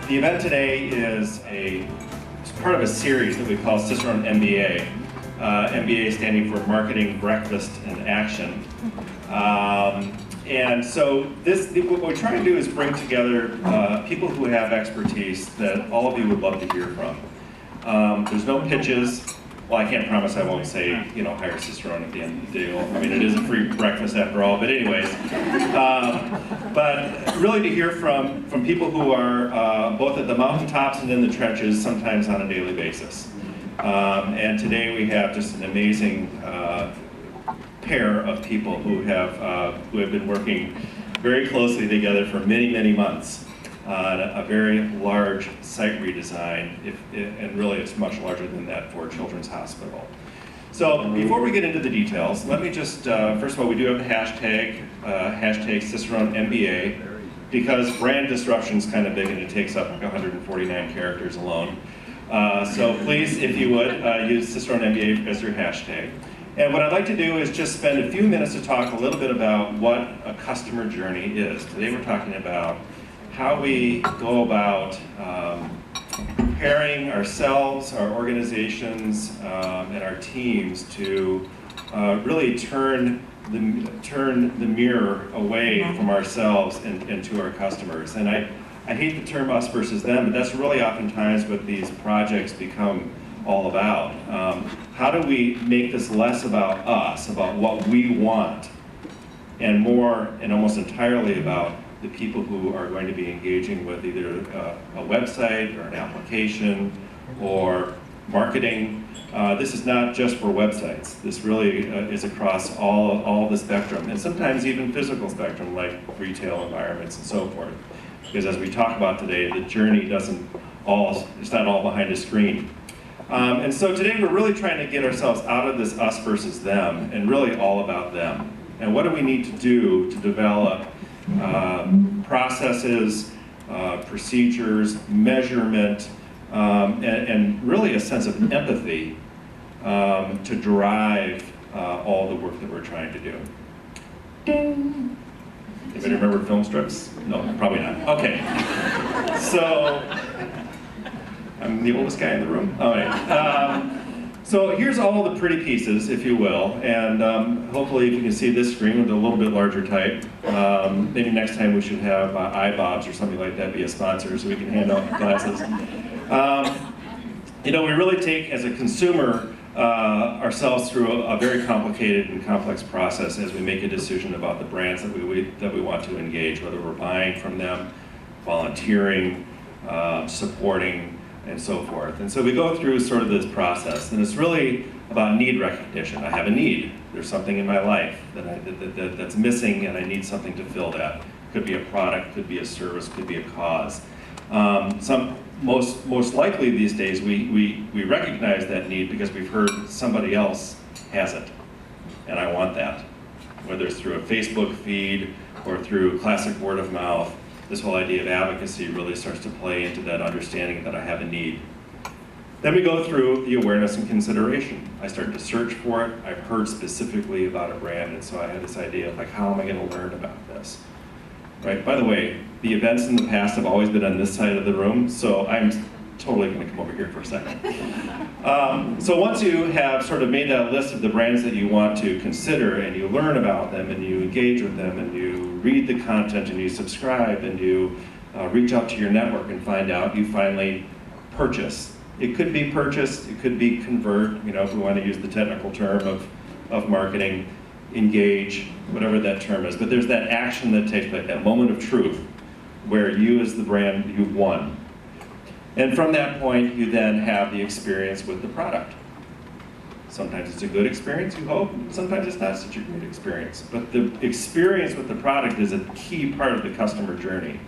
The event today is it's part of a series that we call Ciceron MBA. MBA standing for Marketing, Breakfast, and Action. And so what we're trying to do is bring together people who have expertise that all of you would love to hear from. There's no pitches. Well, I can't promise I won't say, hire Ciceron at the end of the deal. I mean, it is a free breakfast after all, but anyways. But really to hear from people who are both at the mountaintops and in the trenches, sometimes on a daily basis. And today we have just an amazing pair of people who have been working very closely together for many, many months on a very large site redesign, and really it's much larger than that for Children's Hospital. So before we get into the details, let me just, first of all, we do have the hashtag Ciceron MBA, because brand disruption is kind of big and it takes up like 149 characters alone. So please, if you would, use Ciceron MBA as your hashtag. And what I'd like to do is just spend a few minutes to talk a little bit about what a customer journey is. Today we're talking about how we go about preparing ourselves, our organizations, and our teams to really turn the mirror away from ourselves and to our customers. And I hate the term us versus them, but that's really oftentimes what these projects become all about. How do we make this less about us, about what we want, and more and almost entirely about the people who are going to be engaging with either a website or an application or marketing. This is not just for websites. This really is across all the spectrum, and sometimes even physical spectrum, like retail environments and so forth. Because as we talk about today, the journey it's not all behind a screen. And so today we're really trying to get ourselves out of this us versus them and really all about them. And what do we need to do to develop processes, procedures, measurement, and really a sense of empathy to drive all the work that we're trying to do. Ding! Anybody remember film strips? No, probably not. Okay. So, I'm the oldest guy in the room. All right. So here's all the pretty pieces, if you will, and hopefully if you can see this screen with a little bit larger type, maybe next time we should have iBobs or something like that be a sponsor so we can hand out glasses. We really take, as a consumer, ourselves through a very complicated and complex process as we make a decision about the brands that we want to engage, whether we're buying from them, volunteering, supporting, and so forth. And so we go through sort of this process, and it's really about need recognition. I have a need. There's something in my life that's missing, and I need something to fill that. Could be a product, could be a service, could be a cause. Most likely these days we recognize that need because we've heard somebody else has it, and I want that. Whether it's through a Facebook feed or through classic word of mouth, this whole idea of advocacy really starts to play into that understanding that I have a need. Then we go through the awareness and consideration. I start to search for it. I've heard specifically about a brand, and so I had this idea of like, how am I going to learn about this? Right? By the way, the events in the past have always been on this side of the room, so I'm totally going to come over here for a second. So once you have sort of made that list of the brands that you want to consider, and you learn about them, and you engage with them, and you read the content, and you subscribe, and you reach out to your network and find out, you finally purchase. It could be purchase, it could be convert, if we want to use the technical term of marketing, engage, whatever that term is. But there's that action that takes place, that moment of truth, where you as the brand, you've won. And from that point, you then have the experience with the product. Sometimes it's a good experience, you hope. Sometimes it's not such a great experience. But the experience with the product is a key part of the customer journey.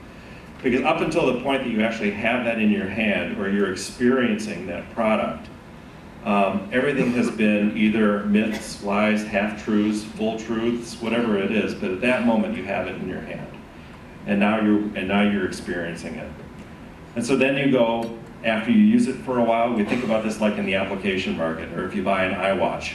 Because up until the point that you actually have that in your hand, or you're experiencing that product, everything has been either myths, lies, half-truths, full truths, whatever it is. But at that moment, you have it in your hand. And now you're experiencing it. And so then you go, after you use it for a while, we think about this like in the application market, or if you buy an iWatch,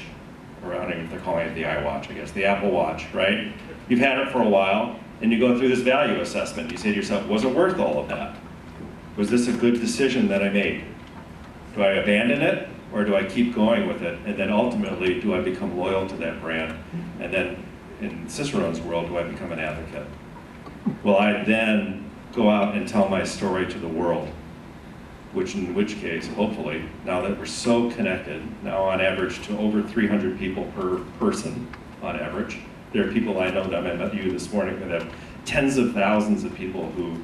or I don't even know if they're calling it the iWatch, I guess, the Apple Watch, right? You've had it for a while, and you go through this value assessment. You say to yourself, was it worth all of that? Was this a good decision that I made? Do I abandon it, or do I keep going with it? And then ultimately, do I become loyal to that brand? And then in Ciceron's world, do I become an advocate? Will I then go out and tell my story to the world? In which case, hopefully, now that we're so connected, now on average to over 300 people per person on average. There are people I know that I met you this morning that have tens of thousands of people who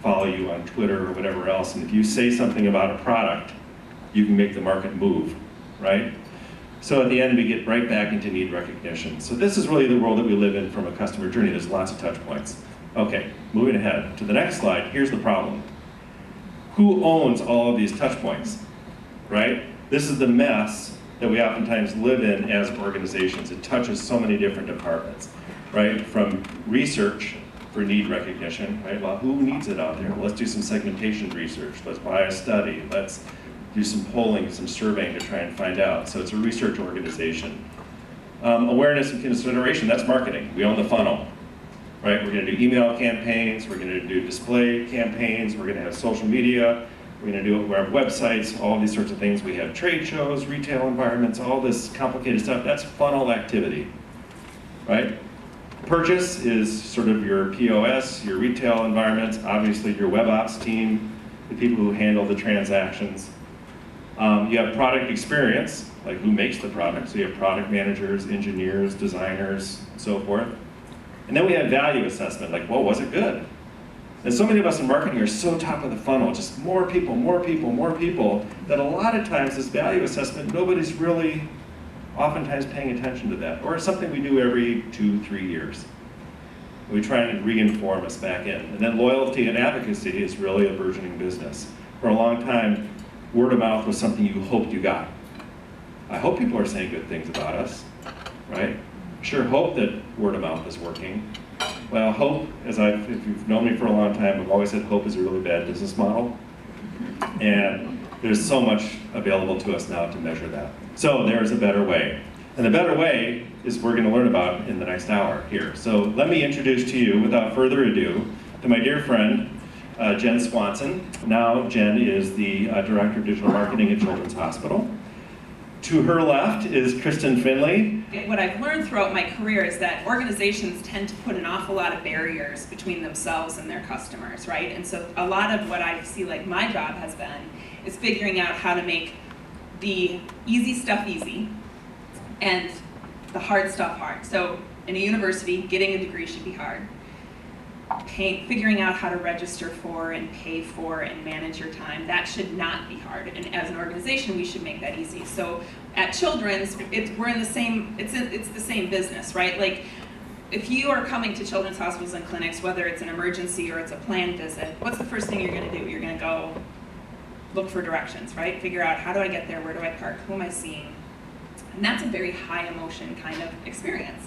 follow you on Twitter or whatever else, and if you say something about a product, you can make the market move, right? So at the end, we get right back into need recognition. So this is really the world that we live in from a customer journey. There's lots of touch points. Okay, moving ahead to the next slide, here's the problem. Who owns all of these touch points, right? This is the mess that we oftentimes live in as organizations. It touches so many different departments, right? From research for need recognition, right? Well, who needs it out there? Well, let's do some segmentation research. Let's buy a study. Let's do some polling, some surveying to try and find out. So it's a research organization. Awareness and consideration, that's marketing. We own the funnel, right? We're gonna do email campaigns, we're gonna do display campaigns, we're gonna have social media, we're gonna do it, we have websites, all these sorts of things. We have trade shows, retail environments, all this complicated stuff. That's funnel activity, right? Purchase is sort of your POS, your retail environments, obviously your web ops team, the people who handle the transactions. You have product experience, like who makes the product. So you have product managers, engineers, designers, and so forth. And then we have value assessment, like, well, was it good? And so many of us in marketing are so top of the funnel, just more people, that a lot of times this value assessment, nobody's really oftentimes paying attention to that. Or it's something we do every 2-3 years. We try and re-inform us back in. And then loyalty and advocacy is really a burgeoning business. For a long time, word of mouth was something you hoped you got. I hope people are saying good things about us, right? Sure hope that word of mouth is working. Well, hope, if you've known me for a long time, I've always said hope is a really bad business model. And there's so much available to us now to measure that. So there's a better way. And the better way is we're going to learn about in the next hour here. So let me introduce to you, without further ado, to my dear friend, Jen Swanson. Now Jen is the Director of Digital Marketing at Children's Hospital. To her left is Kristen Finley. What I've learned throughout my career is that organizations tend to put an awful lot of barriers between themselves and their customers, right? And so a lot of what I see like my job has been is figuring out how to make the easy stuff easy and the hard stuff hard. So in a university, getting a degree should be hard. Figuring out how to register for and pay for and manage your time, that should not be hard. And as an organization, we should make that easy. So at Children's, we're in the same, it's the same business, right? Like, if you are coming to children's hospitals and clinics, whether it's an emergency or it's a planned visit, what's the first thing you're gonna do? You're gonna go look for directions, right? Figure out, how do I get there? Where do I park? Who am I seeing? And that's a very high emotion kind of experience.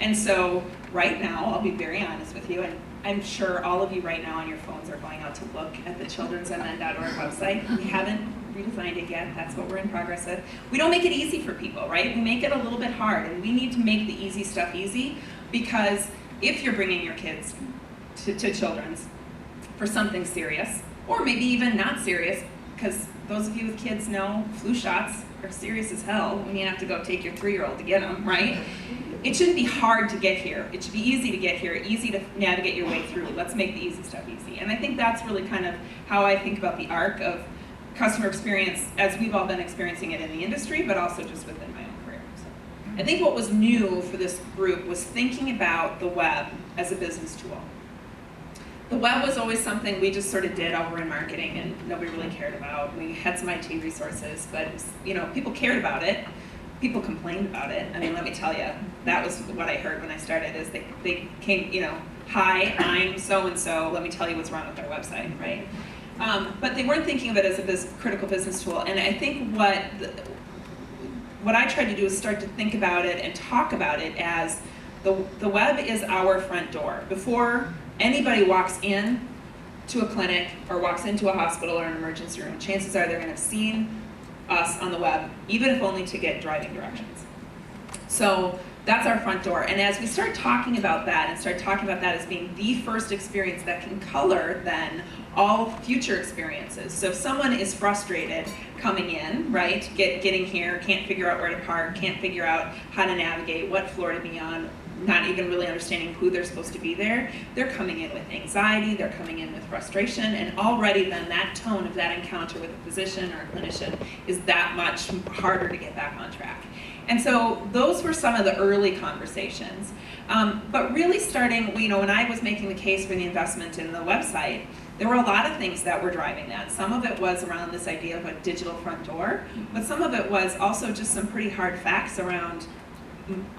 And so right now, I'll be very honest with you, and I'm sure all of you right now on your phones are going out to look at the childrensmn.org website. We haven't redesigned it yet. That's what we're in progress with. We don't make it easy for people, right? We make it a little bit hard, and we need to make the easy stuff easy, because if you're bringing your kids to Children's for something serious, or maybe even not serious, because those of you with kids know flu shots are serious as hell when you have to go take your 3-year-old to get them, right? It shouldn't be hard to get here. It should be easy to get here, easy to navigate your way through. Let's make the easy stuff easy. And I think that's really kind of how I think about the arc of customer experience as we've all been experiencing it in the industry, but also just within my own career. So I think what was new for this group was thinking about the web as a business tool. The web was always something we just sort of did over in marketing and nobody really cared about. We had some IT resources, but people cared about it. People complained about it. I mean, let me tell you, that was what I heard when I started, is they came, hi, I'm so-and-so, let me tell you what's wrong with our website, right? But they weren't thinking of it as a critical business tool. And I think what I tried to do is start to think about it and talk about it as the web is our front door. Before anybody walks in to a clinic or walks into a hospital or an emergency room, chances are they're going to have seen us on the web, even if only to get driving directions. So That's our front door. And as we start talking about that and start talking about that as being the first experience that can color then all future experiences. So if someone is frustrated coming in, right, getting here, can't figure out where to park, can't figure out how to navigate, what floor to be on, not even really understanding who they're supposed to be there, they're coming in with anxiety, they're coming in with frustration, and already then that tone of that encounter with a physician or a clinician is that much harder to get back on track. And so those were some of the early conversations. But really starting, when I was making the case for the investment in the website, there were a lot of things that were driving that. Some of it was around this idea of a digital front door, but some of it was also just some pretty hard facts around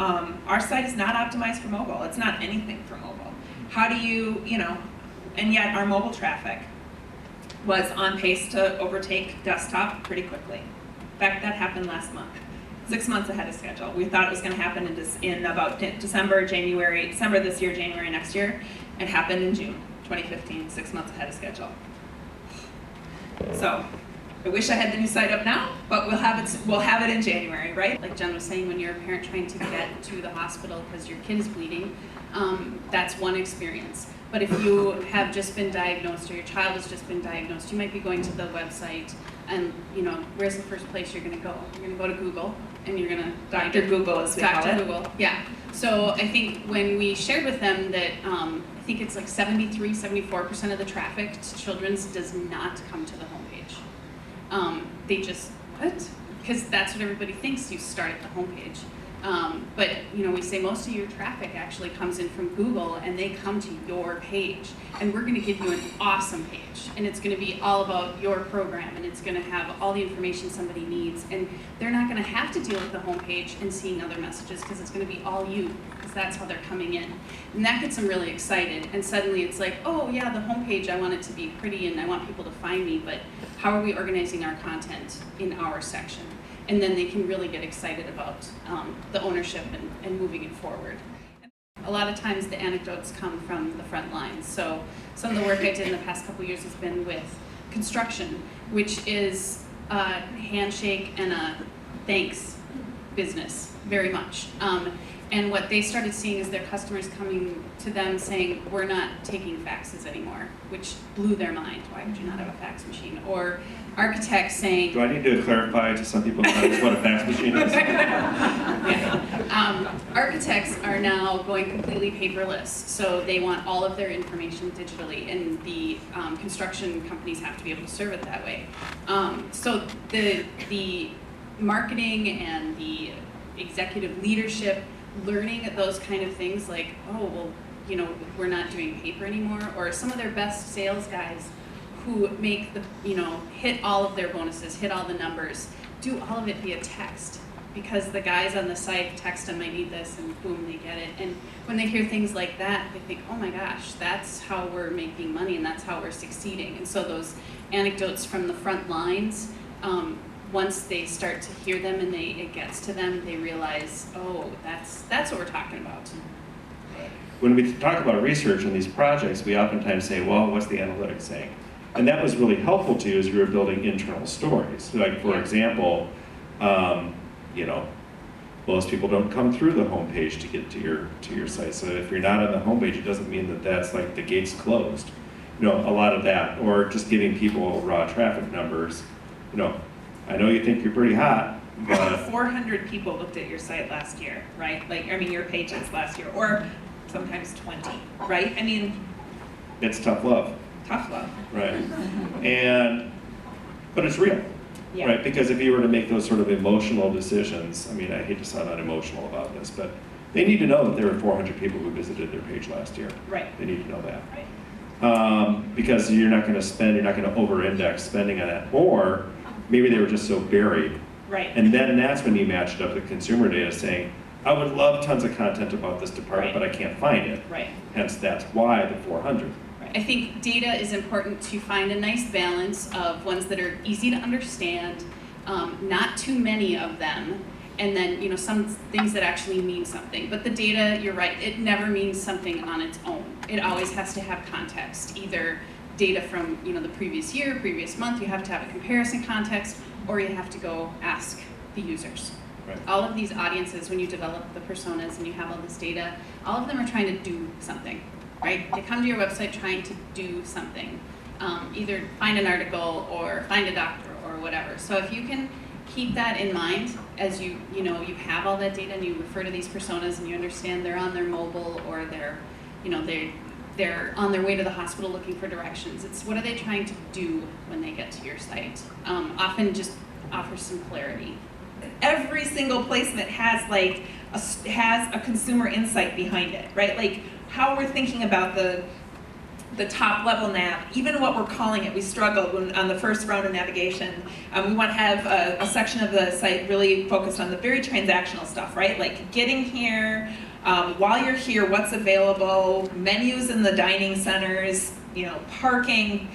our site is not optimized for mobile. It's not anything for mobile. How do you, and yet our mobile traffic was on pace to overtake desktop pretty quickly. In fact, that happened last month. 6 months ahead of schedule. We thought it was going to happen in about December this year, January next year. It happened in June 2015, 6 months ahead of schedule. So I wish I had the new site up now, but we'll have it in January, right? Like Jen was saying, when you're a parent trying to get to the hospital because your kid is bleeding, that's one experience. But if you have just been diagnosed or your child has just been diagnosed, you might be going to the website and, where's the first place you're going to go? You're going to go to Google and you're going to Dr. Google, as we call it. Dr. Google, yeah. So I think when we shared with them that I think it's like 74% of the traffic to Children's does not come to the homepage. They just, what? Because that's what everybody thinks, you start at the homepage. But we say most of your traffic actually comes in from Google and they come to your page. And we're going to give you an awesome page. And it's going to be all about your program and it's going to have all the information somebody needs. And they're not going to have to deal with the homepage and seeing other messages because it's going to be all you, because that's how they're coming in. And that gets them really excited. And suddenly it's like, oh yeah, the homepage, I want it to be pretty and I want people to find me, but how are we organizing our content in our section? And then they can really get excited about the ownership and moving it forward. A lot of times the anecdotes come from the front lines. So some of the work I did in the past couple years has been with construction, which is a handshake and a thanks business, very much. And what they started seeing is their customers coming to them saying, we're not taking faxes anymore, which blew their mind. Why would you not have a fax machine? Or architects saying... Do I need to clarify to some people what a fax machine is? Yeah. Architects are now going completely paperless, so they want all of their information digitally, and the construction companies have to be able to serve it that way. So the marketing and the executive leadership learning those kind of things like, oh, well, we're not doing paper anymore, or some of their best sales guys who make the, hit all of their bonuses, hit all the numbers, do all of it via text, because the guys on the site text them, I need this, and boom, they get it. And when they hear things like that, they think, oh my gosh, that's how we're making money and that's how we're succeeding. And so those anecdotes from the front lines, once they start to hear them and it gets to them, they realize, oh, that's what we're talking about. When we talk about research on these projects, we oftentimes say, well, what's the analytics saying? And that was really helpful to you as we were building internal stories. Like, for example, most people don't come through the homepage to get to your site. So if you're not on the homepage, it doesn't mean that that's like the gate's closed. A lot of that, or just giving people raw traffic numbers. I know you think you're pretty hot, but 400 people looked at your site last year, right? Your pages last year, or sometimes 20, right? It's tough love. Tough love. Right. But it's real. Yeah. Right? Because if you were to make those sort of emotional decisions, I hate to sound unemotional about this, but they need to know that there were 400 people who visited their page last year. Right. They need to know that. Right. Because you're not going to over-index spending on that. Or maybe they were just so buried. Right. And then that's when you matched up the consumer data saying, I would love tons of content about this department, but I can't find it. Right. Hence, that's why the 400. I think data is important to find a nice balance of ones that are easy to understand, not too many of them, and then some things that actually mean something. But the data, you're right, it never means something on its own. It always has to have context, either data from the previous year, previous month, you have to have a comparison context, or you have to go ask the users. Right. All of these audiences, when you develop the personas and you have all this data, all of them are trying to do something, right? They come to your website trying to do something, either find an article or find a doctor or whatever. So if you can keep that in mind as you have all that data and you refer to these personas and you understand they're on their mobile or they're on their way to the hospital looking for directions. It's what are they trying to do when they get to your site? Often just offers some clarity. Every single placement has like has a consumer insight behind it, right? Like how we're thinking about the top level nav, even what we're calling it. We struggled when, on the first round of navigation. We want to have a section of the site really focused on the very transactional stuff, right? Like getting here, while you're here, what's available, menus in the dining centers, parking,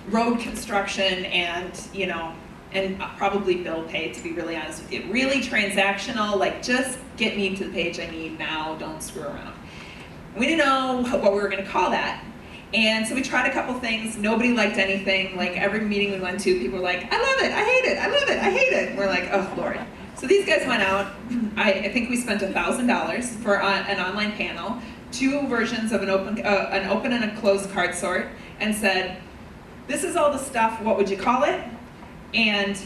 road construction, and and probably bill pay, to be really honest with you. Really transactional, like just get me to the page I need now, don't screw around. We didn't know what we were gonna call that. And so we tried a couple things, nobody liked anything. Like every meeting we went to, people were like, I love it, I hate it, I love it, I hate it. And we're like, oh Lord. So these guys went out, I think we spent $1,000 for an online panel, 2 versions of an open and a closed card sort, and said, this is all the stuff, what would you call it? And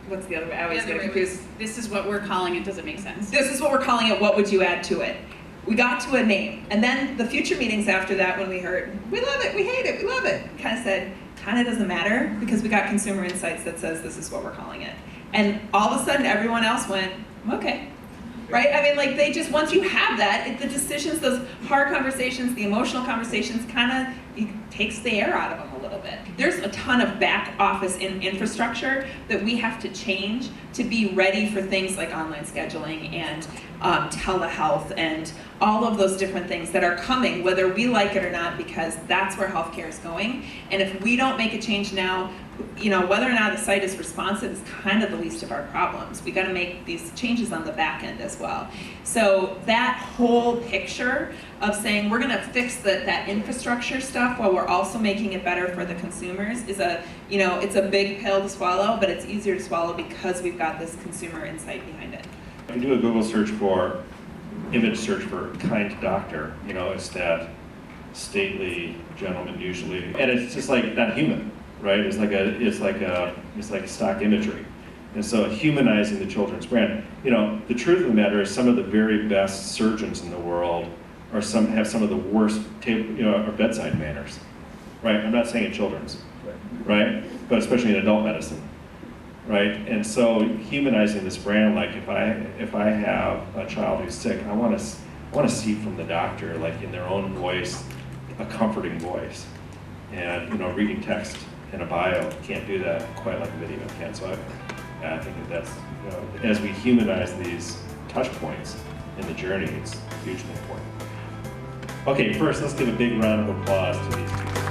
what's the other way? I always get confused. This is what we're calling it, does it make sense? This is what we're calling it, what would you add to it? We got to a name, and then the future meetings after that when we heard, we love it, we hate it, we love it, kind of said, kind of doesn't matter, because we got consumer insights that says this is what we're calling it. And all of a sudden everyone else went, okay. Right? I mean, like they just, once you have that, the decisions, those hard conversations, the emotional conversations, kind of takes the air out of them a little bit. There's a ton of back office infrastructure that we have to change to be ready for things like online scheduling and telehealth and all of those different things that are coming, whether we like it or not, because that's where healthcare is going. And if we don't make a change now, whether or not the site is responsive is kind of the least of our problems. We got to make these changes on the back end as well. So that whole picture of saying we're going to fix that infrastructure stuff while we're also making it better for the consumers is it's a big pill to swallow, but it's easier to swallow because we've got this consumer insight behind it. If you do a Google search for, image search for kind doctor, it's that stately gentleman usually, and it's just like not human. Right? It's like stock imagery. And so humanizing the children's brand. The truth of the matter is some of the very best surgeons in the world have some of the worst or bedside manners. Right? I'm not saying in children's, right? But especially in adult medicine. Right? And so humanizing this brand, like if I have a child who's sick, I want to see from the doctor, like in their own voice, a comforting voice. And reading text in a bio can't do that quite like a video can. So I think that's, as we humanize these touch points in the journey, it's hugely important. Okay, first let's give a big round of applause to these people.